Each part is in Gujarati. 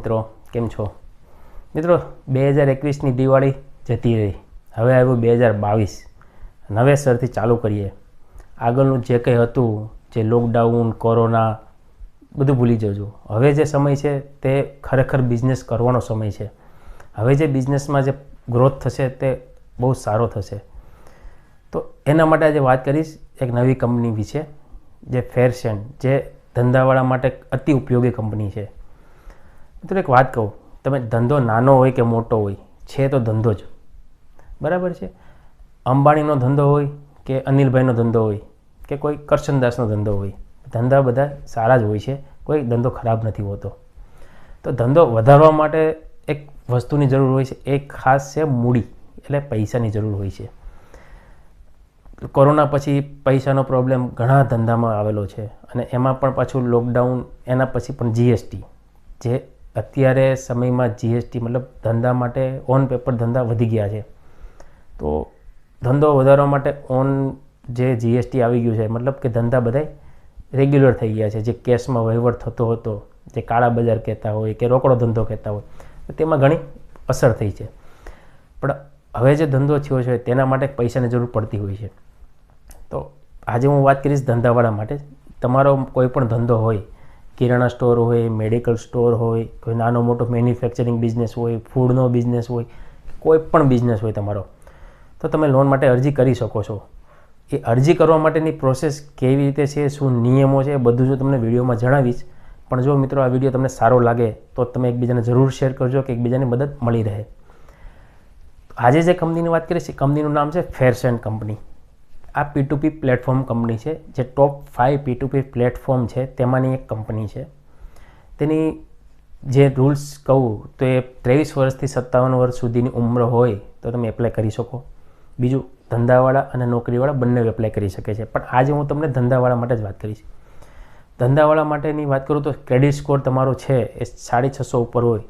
મિત્રો કેમ છો મિત્રો 2021ની દિવાળી જતી રહી હવે આવ્યું 2022 નવેસરથી ચાલુ કરીએ આગળનું જે કંઈ હતું જે લોકડાઉન કોરોના બધું ભૂલી જજો હવે જે સમય છે તે ખરેખર બિઝનેસ કરવાનો સમય છે હવે જે બિઝનેસમાં જે ગ્રોથ થશે તે બહુ સારો થશે તો એના માટે આજે વાત કરીશ એક નવી કંપની વિશે જે ફેરસેન્ટ જે ધંધાવાળા માટે અતિ ઉપયોગી કંપની છે મિત્રો એક વાત કહું તમે ધંધો નાનો હોય કે મોટો હોય છે તો ધંધો જ બરાબર છે અંબાણીનો ધંધો હોય કે અનિલભાઈનો ધંધો હોય કે કોઈ કરશનદાસનો ધંધો હોય ધંધા બધા સારા જ હોય છે કોઈ ધંધો ખરાબ નથી હોતો તો ધંધો વધારવા માટે એક વસ્તુની જરૂર હોય છે એ ખાસ છે મૂડી એટલે પૈસાની જરૂર હોય છે કોરોના પછી પૈસાનો પ્રોબ્લેમ ઘણા ધંધામાં આવેલો છે અને એમાં પણ પાછું લોકડાઉન એના પછી પણ જીએસટી જે અત્યારે સમયમાં જીએસટી મતલબ ધંધા માટે ઓન પેપર ધંધા વધી ગયા છે તો ધંધો વધારવા માટે ઓન જે જીએસટી આવી ગયું છે મતલબ કે ધંધા બધા રેગ્યુલર થઈ ગયા છે જે કેશમાં વહીવટ થતો હતો જે કાળા બજાર કહેતા હોય કે રોકડો ધંધો કહેતા હોય તેમાં ઘણી અસર થઈ છે પણ હવે જે ધંધો થયો છે તેના માટે પૈસાની જરૂર પડતી હોય છે તો આજે હું વાત કરીશ ધંધાવાળા માટે તમારો કોઈ પણ ધંધો હોય કિરાણા સ્ટોર હોય મેડિકલ સ્ટોર હોય કોઈ નાનો મોટો મેન્યુફેક્ચરિંગ બિઝનેસ હોય ફૂડનો બિઝનેસ હોય કોઈ પણ બિઝનેસ હોય તમારો તો તમે લોન માટે અરજી કરી શકો છો એ અરજી કરવા માટેની પ્રોસેસ કેવી રીતે છે શું નિયમો છે એ બધું જો તમને વિડીયોમાં જણાવીશ પણ જો મિત્રો આ વિડીયો તમને સારો લાગે તો તમે એકબીજાને જરૂર શેર કરજો કે એકબીજાની મદદ મળી રહે આજે જે કંપનીની વાત કરીશ એ કંપનીનું નામ છે ફેરસેન્ટ કંપની આ P2P પ્લેટફોર્મ કંપની છે જે ટોપ 5 P2P પ્લેટફોર્મ છે તેમાંની એક કંપની છે તેની જે રૂલ્સ કહું તો એ 23 વર્ષથી 57 વર્ષ સુધીની ઉંમર હોય તો તમે એપ્લાય કરી શકો બીજું ધંધાવાળા અને નોકરીવાળા બંને એપ્લાય કરી શકે છે પણ આજે હું તમને ધંધાવાળા માટે જ વાત કરીશ ધંધાવાળા માટેની વાત કરું તો ક્રેડિટ સ્કોર તમારો છે એ 650 ઉપર હોય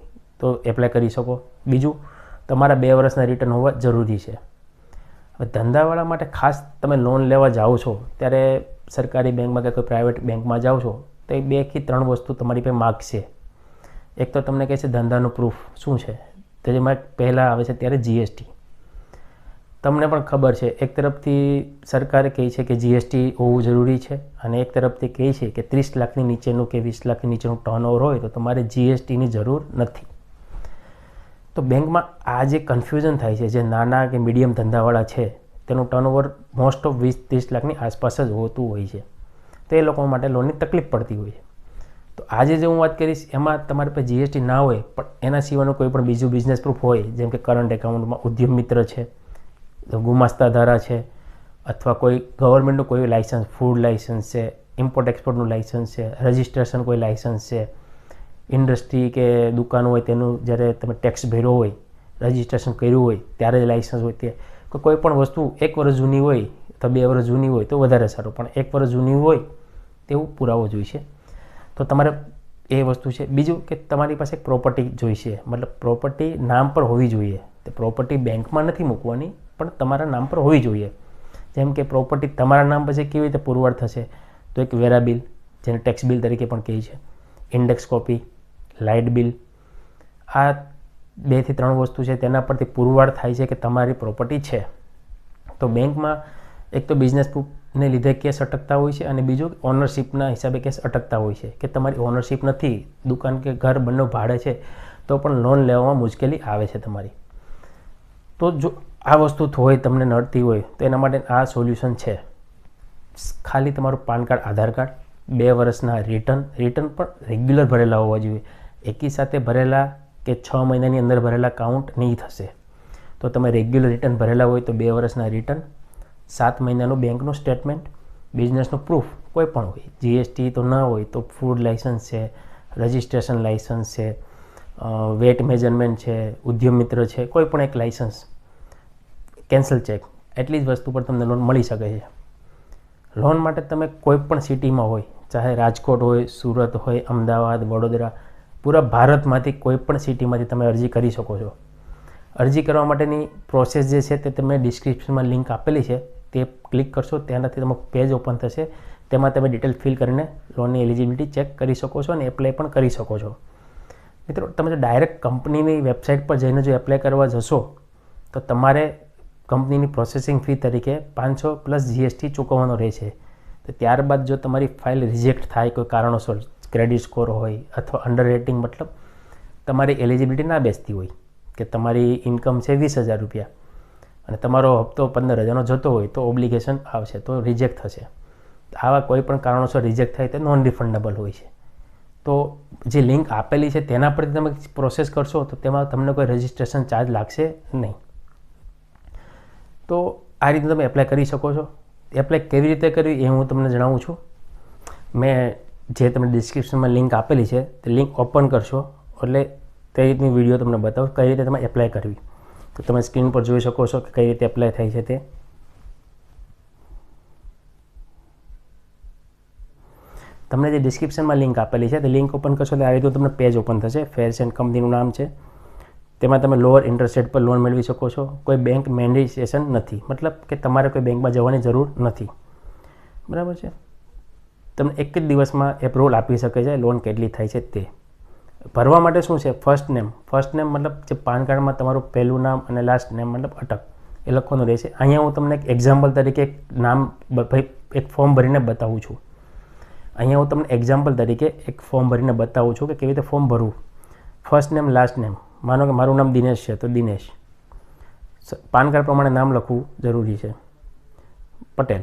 તો એપ્લાય કરી શકો બીજું તમારા 2 વર્ષના રિટર્ન હોવા જરૂરી છે ધંધાવાળા માટે ખાસ તમે લોન લેવા જાઓ છો ત્યારે સરકારી બેંકમાં કે કોઈ પ્રાઇવેટ બેંકમાં જાઓ છો તો એ 2 થી 3 વસ્તુ તમારી પાસે માગશે એક તો તમને કહે છે ધંધાનું પ્રૂફ શું છે તો જેમાં પહેલાં આવે છે ત્યારે જીએસટી તમને પણ ખબર છે એક તરફથી સરકારે કહે છે કે જીએસટી હોવું જરૂરી છે અને એક તરફથી કહે છે કે 30 લાખની નીચેનું કે 20 લાખની નીચેનું ટર્નઓવર હોય તો તમારે જીએસટીની જરૂર નથી તો બેંકમાં આ જે કન્ફ્યુઝન થાય છે જે નાના કે મીડિયમ ધંધાવાળા છે તેનું ટર્નઓવર મોસ્ટ ઓફ 20-30 લાખની આસપાસ જ હોતું હોય છે તો એ લોકો માટે લોનની તકલીફ પડતી હોય છે તો આજે જે હું વાત કરીશ એમાં તમારી પાસે જીએસટી ના હોય પણ એના સિવાયનું કોઈ પણ બીજું બિઝનેસ પ્રૂફ હોય જેમ કે કરંટ એકાઉન્ટમાં ઉદ્યમ મિત્ર છે ગુમાસ્તા ધારા છે અથવા કોઈ ગવર્મેન્ટનું કોઈ લાઇસન્સ ફૂડ લાઇસન્સ છે ઇમ્પોર્ટ એક્સપોર્ટનું લાઇસન્સ છે રજિસ્ટ્રેશન કોઈ લાઇસન્સ છે ઇન્ડસ્ટ્રી કે દુકાન હોય તેનું જ્યારે તમે ટેક્સ ભર્યો હોય રજિસ્ટ્રેશન કર્યું હોય ત્યારે લાઇસન્સ હોય તે કોઈ પણ વસ્તુ 1 વર્ષ જૂની હોય તો 2 વર્ષ જૂની હોય તો વધારે સારું પણ 1 વર્ષ જૂની હોય તેવું પુરાવો જોઈશે તો તમારે એ વસ્તુ છે બીજું કે તમારી પાસે એક પ્રોપર્ટી જોઈશે મતલબ પ્રોપર્ટી નામ પર હોવી જોઈએ તે પ્રોપર્ટી બેંકમાં નથી મૂકવાની પણ તમારા નામ પર હોવી જોઈએ જેમ કે પ્રોપર્ટી તમારા નામ પછી કેવી રીતે પુરવાર થશે તો એક વેરા બિલ જેને ટેક્સ બિલ તરીકે પણ કહે છે ઇન્ડેક્સ કોપી લાઇટ બિલ આ 2 થી 3 વસ્તુ છે તેના પરથી પુરવાર થાય છે કે તમારી પ્રોપર્ટી છે તો બેંકમાં એક તો બિઝનેસ પ્રૂફને લીધે કેસ અટકતા હોય છે અને બીજું ઓનરશિપના હિસાબે કેસ અટકતા હોય છે કે તમારી ઓનરશિપ નથી દુકાન કે ઘર બંને ભાડે છે તો પણ લોન લેવામાં મુશ્કેલી આવે છે તમારી તો જો આ વસ્તુ હોય તમને નડતી હોય તો એના માટે આ સોલ્યુશન છે ખાલી તમારું પાન કાર્ડ આધાર કાર્ડ 2 વર્ષના રિટર્ન પણ રેગ્યુલર ભરેલા હોવા જોઈએ એકી સાથે ભરેલા કે 6 મહિનાની અંદર ભરેલા કાઉન્ટ નહીં થશે તો તમે રેગ્યુલર રિટર્ન ભરેલા હોય તો 2 વર્ષના રિટર્ન 7 મહિનાનું બેંકનું સ્ટેટમેન્ટ બિઝનેસનું પ્રૂફ કોઈ પણ હોય જીએસટી તો ન હોય તો ફૂડ લાઇસન્સ છે રજિસ્ટ્રેશન લાઇસન્સ છે વેટ મેજરમેન્ટ છે ઉદ્યમ મિત્ર છે કોઈ પણ એક લાઇસન્સ કેન્સલ ચેક એટલી જ વસ્તુ પર તમને લોન મળી શકે છે લોન માટે તમે કોઈ પણ સિટીમાં હોય ચાહે રાજકોટ હોય સુરત હોય અમદાવાદ વડોદરા પૂરા ભારતમાંથી કોઈ પણ સિટીમાંથી તમે અરજી કરી શકો છો અરજી કરવા માટેની પ્રોસેસ જે છે તે તમે ડિસ્ક્રિપ્શનમાં લિંક આપેલી છે તે ક્લિક કરશો તેનાથી તમારું પેજ ઓપન થશે તેમાં તમે ડિટેલ ફિલ કરીને લોનની એલિજિબિલિટી ચેક કરી શકો છો અને એપ્લાય પણ કરી શકો છો મિત્રો તમે જો ડાયરેક્ટ કંપનીની વેબસાઇટ પર જઈને જો એપ્લાય કરવા જશો તો તમારે કંપનીની પ્રોસેસિંગ ફી તરીકે 500 પ્લસ GST ચૂકવવાનો રહેશે. તો ત્યારબાદ જો તમારી ફાઇલ રિજેક્ટ થાય કોઈ કારણોસર, ક્રેડિટ સ્કોર હોય અથવા અંડર રેટિંગ, મતલબ તમારી એલિજિબિલિટી ના બેસતી હોય કે તમારી ઇન્કમ છે 20,000 રૂપિયા અને તમારો હપ્તો 15,000નો જતો હોય તો ઓબ્લિગેશન આવશે, તો રિજેક્ટ થશે. આવા કોઈ પણ કારણોસર રિજેક્ટ થાય તો નોન રિફંડેબલ હોય છે. તો જે લિંક આપેલી છે તેના પરથી તમે પ્રોસેસ કરશો તો તેમાં તમને કોઈ રજિસ્ટ્રેશન ચાર્જ લાગશે નહીં. તો આ રીતે તમે એપ્લાય કરી શકો છો. એપ્લાય કેવી રીતે કરવી એ હું તમને જણાવું છું. મેં જે તમને ડિસ્ક્રિપ્શનમાં લિંક આપેલી છે તે લિંક ઓપન કરશો એટલે તે રીતની વિડીયો તમને બતાવું કઈ રીતે તમે એપ્લાય કરવી. તો તમે સ્ક્રીન પર જોઈ શકો છો કે કઈ રીતે એપ્લાય થાય છે તે. તમને જે ડિસ્ક્રિપ્શનમાં લિંક આપેલી છે તે લિંક ઓપન કરશો એટલે આ રીતે તમને પેજ ઓપન થશે. ફેર્સ એન્ડ કંપનીનું નામ છે. તેમાં તમે લોઅર ઇન્ટરેસ્ટ રેટ પર લોન મેળવી શકો છો. કોઈ બેંક મેન્ડેટેશન નથી, મતલબ કે તમારે કોઈ બેંકમાં જવાની જરૂર નથી. બરાબર છે. તમને એક જ દિવસમાં એપ્રુવલ આપી શકે છે. લોન કેટલી થાય છે તે ભરવા માટે શું છે, ફર્સ્ટ નેમ મતલબ જે પાન કાર્ડમાં તમારું પહેલું નામ અને લાસ્ટ નેમ મતલબ અટક એ લખવાનું રહેશે. અહીંયા હું તમને એક એક્ઝામ્પલ તરીકે એક નામ એક ફોર્મ ભરીને બતાવું છું. અહીંયા હું તમને એક્ઝામ્પલ તરીકે એક ફોર્મ ભરીને બતાવું છું કે કેવી રીતે ફોર્મ ભરવું. First name, last name. માનો કે મારું નામ દિનેશ છે તો દિનેશ. પાન કાર્ડ પ્રમાણે નામ લખવું જરૂરી છે. પટેલ.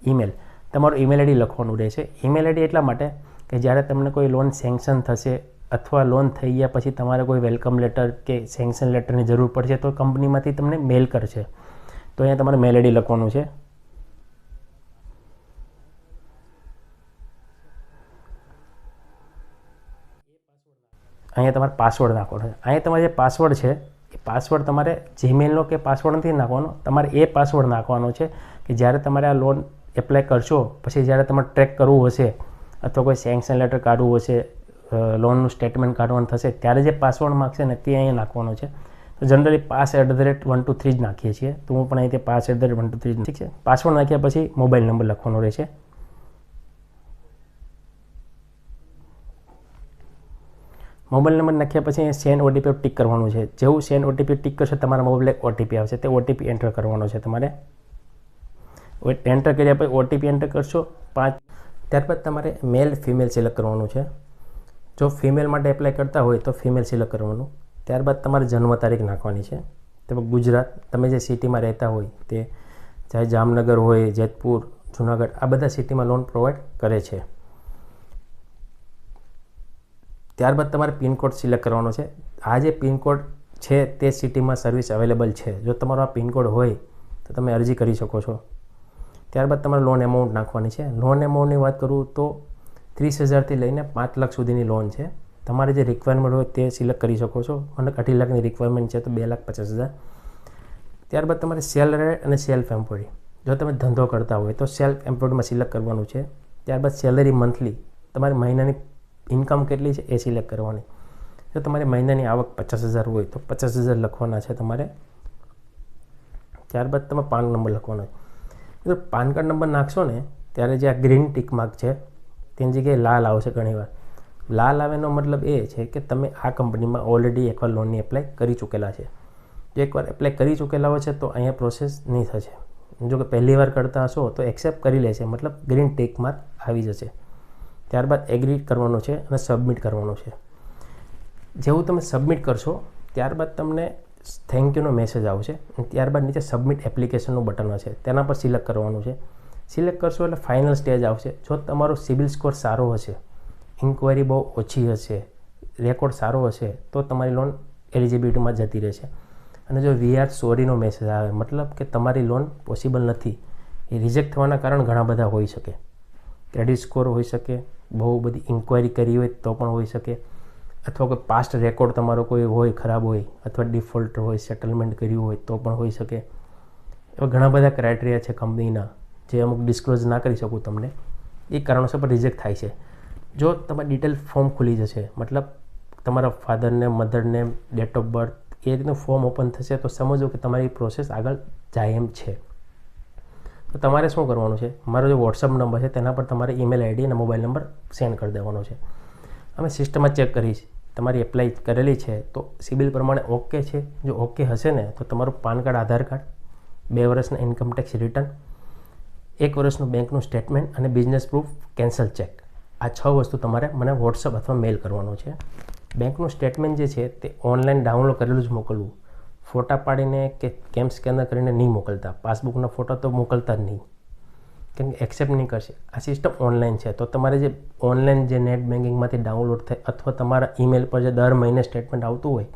ઈમેલ, તમારું ઈમેલ આઈડી લખવાનું રહેશે. ઈમેલ આઈડી એટલા માટે કે જ્યારે તમને કોઈ લોન સેન્કશન થશે અથવા લોન થઈ ગયા પછી તમારે કોઈ વેલકમ લેટર કે સેન્કશન લેટરની જરૂર પડશે તો કંપનીમાંથી તમને મેલ કરશે. તો અહીંયા તમારે મેલ આઈડી લખવાનું છે. અહીંયા તમારે પાસવર્ડ નાખવાનો છે. અહીંયા તમારે જે પાસવર્ડ છે એ પાસવર્ડ તમારે જીમેલનો કે પાસવર્ડ નથી નાખવાનો, તમારે એ પાસવર્ડ નાખવાનો છે કે જ્યારે તમારે આ લોન એપ્લાય કરશો પછી જ્યારે તમારે ટ્રેક કરવું હશે અથવા કોઈ સેન્કશન લેટર કાઢવું હશે, લોનનું સ્ટેટમેન્ટ કાઢવાનું થશે ત્યારે જે પાસવર્ડ માગશે ને તે અહીંયા નાખવાનો છે. તો જનરલી pass@123 જ નાખીએ છીએ. તો હું પણ અહીંથી pass@123 ઠીક છે. પાસવર્ડ નાખ્યા પછી મોબાઈલ નંબર લખવાનો રહેશે. મોબાઈલ નંબર નાખ્યા પછી અહીંયા સેન્ડ OTP ટિક કરવાનું છે. જેવું સેન્ડ OTP ટિક કરશો તમારા મોબાઈલ એક OTP આવશે, તે OTP એન્ટર કરવાનો છે તમારે. એન્ટર કર્યા પછી OTP એન્ટર કરશો 5. ત્યારબાદ તમારે મેલ ફિમેલ સિલેક્ટ કરવાનું છે. જો ફિમેલ માટે એપ્લાય કરતા હોય તો ફિમેલ સિલેક્ટ કરવાનું. ત્યારબાદ તમારે જન્મ તારીખ નાખવાની છે. તમે ગુજરાત, તમે જે સિટીમાં રહેતા હોય તે, ચાહે જામનગર હોય, જેતપુર, જુનાગઢ, આ બધા સિટીમાં લોન પ્રોવાઈડ કરે છે. ત્યારબાદ તમારે પિનકોડ સિલેક્ટ કરવાનો છે. આ જે પિનકોડ છે તે સિટીમાં સર્વિસ અવેલેબલ છે. જો તમારો આ પિનકોડ હોય તો તમે અરજી કરી શકો છો. ત્યારબાદ તમારે લોન એમાઉન્ટ નાખવાની છે. લોન એમાઉન્ટની વાત કરું તો 30,000થી લઈને 5 લાખ સુધીની લોન છે. તમારે જે રિક્વાયરમેન્ટ હોય તે સિલેક્ટ કરી શકો છો. મને 2.5 લાખની રિક્વાયરમેન્ટ છે તો 2,50,000. ત્યારબાદ તમારે સેલરી અને સેલ્ફ એમ્પ્લોયડ, જો તમે ધંધો કરતા હોય તો સેલ્ફ એમ્પ્લોયડમાં સિલેક્ટ કરવાનું છે. ત્યારબાદ સેલરી મંથલી, તમારી મહિનાની ઇન્કમ કેટલી છે એ સિલેક્ટ કરવાની. જો તમારી મહિનાની આવક 50,000 હોય તો 50,000 લખવાના છે તમારે. ત્યારબાદ તમે પાન નંબર લખવાનો છે. જો પાન કાર્ડ નંબર નાખશો ને ત્યારે જે આ ગ્રીન ટિક માર્ક છે તેની જગ્યાએ લાલ આવશે ઘણીવાર. લાલ આવેનો મતલબ એ છે કે તમે આ કંપનીમાં ઓલરેડી એકવાર લોનની એપ્લાય કરી ચૂકેલા છે. જો એકવાર એપ્લાય કરી ચૂકેલા હોય છે તો અહીંયા પ્રોસેસ નહીં થશે. જો કે પહેલી વાર કરતા હશો તો એક્સેપ્ટ કરી લેશે, મતલબ ગ્રીન ટિક માર્ક આવી જશે. ત્યારબાદ એગ્રી કરવાનું છે અને સબમિટ કરવાનું છે. જેવું તમે સબમિટ કરશો ત્યારબાદ તમને થેન્ક યુનો મેસેજ આવશે. ત્યારબાદ નીચે સબમિટ એપ્લિકેશનનું બટન હશે, તેના પર સિલેક્ટ કરવાનું છે. સિલેક્ટ કરશો એટલે ફાઇનલ સ્ટેજ આવશે. જો તમારો સિબિલ સ્કોર સારો હશે, ઇન્ક્વાયરી બહુ ઓછી હશે, રેકોર્ડ સારો હશે તો તમારી લોન એલિજિબિલિટીમાં જતી રહેશે. અને જો વી આર સોરીનો મેસેજ આવે, મતલબ કે તમારી લોન પોસિબલ નથી, એ રિજેક્ટ થવાના કારણ ઘણા બધા હોઈ શકે. ક્રેડિટ સ્કોર હોઈ શકે, બહુ બધી ઇન્ક્વાયરી કરી હોય તો પણ હોઈ શકે, અથવા કોઈ પાસ્ટ રેકોર્ડ તમારો કોઈ હોય ખરાબ હોય, અથવા ડિફોલ્ટ હોય, સેટલમેન્ટ કર્યું હોય તો પણ હોઈ શકે. એવા ઘણા બધા ક્રાઇટેરિયા છે કંપનીના જે અમુક ડિસ્ક્લોઝ ના કરી શકું તમને. એ કારણોસર પણ રિજેક્ટ થાય છે. જો તમારી ડિટેલ ફોર્મ ખુલી જશે, મતલબ તમારા father name, mother name, date of birth, એ રીતનું ફોર્મ ઓપન થશે તો સમજો કે તમારી પ્રોસેસ આગળ જાય એમ છે. તો તમારે શું કરવાનું છે, મારો જે વોટ્સઅપ નંબર છે તેના પર તમારે ઈમેલ આઈડી અને મોબાઈલ નંબર સેન્ડ કરી દેવાનો છે. અમે સિસ્ટમમાં ચેક કરીશ તમારી એપ્લાય કરેલી છે તો સિબિલ પ્રમાણે ઓકે છે. જો ઓકે હશે ને તો તમારું પાન કાર્ડ, આધાર કાર્ડ, 2 વર્ષના ઇન્કમ ટેક્સ રિટર્ન, 1 વર્ષનું બેંકનું સ્ટેટમેન્ટ અને બિઝનેસ પ્રૂફ, કેન્સલ ચેક, આ 6 વસ્તુ તમારે મને વોટ્સઅપ અથવા મેલ કરવાનું છે. બેંકનું સ્ટેટમેન્ટ જે છે તે ઓનલાઈન ડાઉનલોડ કરેલું જ મોકલવું. ફોટા પાડીને કે કેમ સ્કેનર કરીને નહીં મોકલતા. પાસબુકના ફોટા તો મોકલતા જ નહીં, કેમ કે એક્સેપ્ટ નહીં કરશે. આ સિસ્ટમ ઓનલાઈન છે તો તમારે જે ઓનલાઈન જે નેટ બેન્કિંગમાંથી ડાઉનલોડ થાય અથવા તમારા ઈમેલ પર જે દર મહિને સ્ટેટમેન્ટ આવતું હોય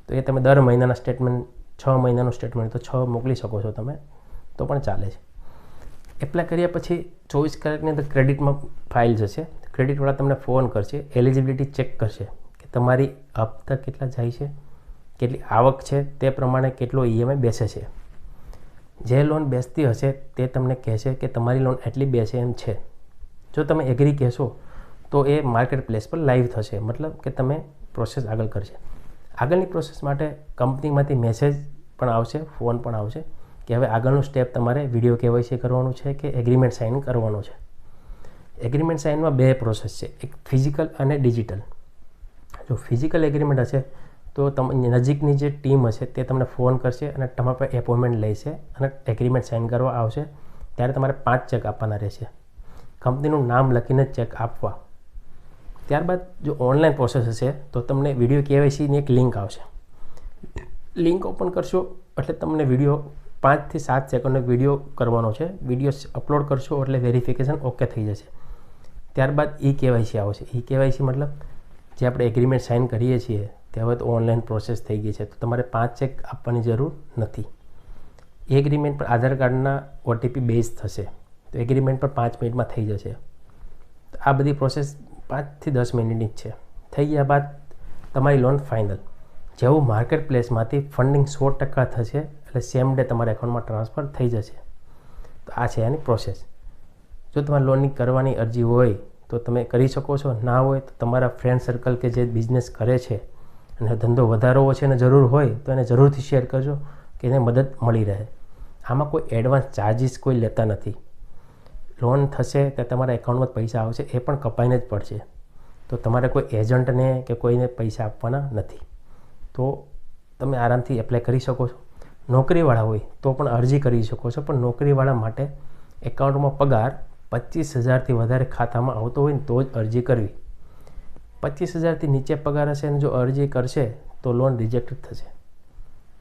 તો એ તમે દર મહિનાના સ્ટેટમેન્ટ, 6 મહિનાનું સ્ટેટમેન્ટ તો 6 મોકલી શકો છો તમે, તો પણ ચાલે છે. એપ્લાય કર્યા પછી 24 કલાકની અંદર ક્રેડિટમાં ફાઇલ જશે. ક્રેડિટવાળા તમને ફોન કરશે, એલિજિબિલિટી ચેક કરશે કે તમારી હપ્તા કેટલા જાય છે, કેટલી આવક છે, તે પ્રમાણે કેટલો EMI બેસે છે. જે લોન બેસતી હશે તે તમને કહેશે કે તમારી લોન એટલી બેસે એમ છે. જો તમે એગ્રી કહેશો તો એ માર્કેટ પ્લેસ પર લાઈવ થશે, મતલબ કે તમે પ્રોસેસ આગળ કરશે. આગળની પ્રોસેસ માટે કંપનીમાંથી મેસેજ પણ આવશે, ફોન પણ આવશે કે હવે આગળનું સ્ટેપ તમારે વિડીયો KYC કરવાનું છે કે એગ્રીમેન્ટ સાઇન કરવાનું છે. એગ્રીમેન્ટ સાઇનમાં 2 પ્રોસેસ છે, એક ફિઝિકલ અને ડિજિટલ. જો ફિઝિકલ એગ્રીમેન્ટ હશે તો નજીકની જે ટીમ હશે તે તમને ફોન કરશે અને તમારા પર એપોઇન્ટમેન્ટ લેશે અને એગ્રીમેન્ટ સાઇન કરવા આવશે. ત્યારે તમારે 5 ચેક આપવાના રહેશે, કંપનીનું નામ લખીને ચેક આપવા. ત્યારબાદ જો ઓનલાઈન પ્રોસેસ હશે તો તમને વિડીયો KYCની એક લિંક આવશે. લિંક ઓપન કરશો એટલે તમને વિડીયો 5 થી 7 સેકન્ડનો વિડીયો કરવાનો છે. વિડીયો અપલોડ કરશો એટલે વેરિફિકેશન ઓકે થઈ જશે. ત્યારબાદ eKYC આવશે. eKYC મતલબ જે આપણે એગ્રીમેન્ટ સાઇન કરીએ છીએ તે હવે તો ઓનલાઈન પ્રોસેસ થઈ ગઈ છે તો તમારે 5 ચેક આપવાની જરૂર નથી. એગ્રીમેન્ટ પર આધાર કાર્ડના OTP બેઝ થશે તો એગ્રીમેન્ટ પર 5 મિનિટમાં થઈ જશે. તો આ બધી પ્રોસેસ 5 થી 10 મિનિટની જ છે. થઈ ગયા બાદ તમારી લોન ફાઇનલ. જેવું માર્કેટ પ્લેસમાંથી ફંડિંગ 100% થશે એટલે સેમ ડે તમારા એકાઉન્ટમાં ટ્રાન્સફર થઈ જશે. તો આ છે એની પ્રોસેસ. જો તમારે લોનની કરવાની અરજી હોય તો તમે કરી શકો છો, ના હોય તો તમારા ફ્રેન્ડ સર્કલ કે જે બિઝનેસ કરે છે અને ધંધો વધારવો છે અને જરૂર હોય તો એને જરૂરથી શેર કરજો કે એને મદદ મળી રહે. આમાં કોઈ એડવાન્સ ચાર્જિસ કોઈ લેતા નથી. લોન થશે તો તમારા એકાઉન્ટમાં પૈસા આવશે એ પણ કપાઈને જ પડશે. તો તમારે કોઈ એજન્ટને કે કોઈને પૈસા આપવાના નથી. તો તમે આરામથી એપ્લાય કરી શકો છો. નોકરીવાળા હોય તો પણ અરજી કરી શકો છો, પણ નોકરીવાળા માટે એકાઉન્ટમાં પગાર 25,000થી વધારે ખાતામાં આવતો હોય ને તો જ અરજી કરવી. 25,000થી નીચે પગાર હશે અને જો અરજી કરશે તો લોન રિજેક્ટ થશે.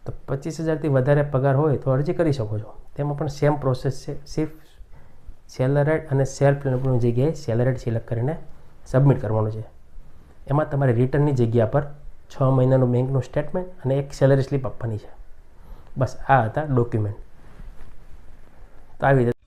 તો 25,000થી વધારે પગાર હોય તો અરજી કરી શકો છો. તેમાં પણ સેમ પ્રોસેસ છે, સિર્ફ સેલરેડ અને સેલ્ફ એમ્પ્લોયની જગ્યાએ સેલરેડ સિલેક્ટ કરીને સબમિટ કરવાનું છે. એમાં તમારે રિટર્નની જગ્યા પર 6 મહિનાનું બેંકનું સ્ટેટમેન્ટ અને એક સેલરી સ્લીપ આપવાની છે. બસ આ હતા ડોક્યુમેન્ટ. તો આવી રીતે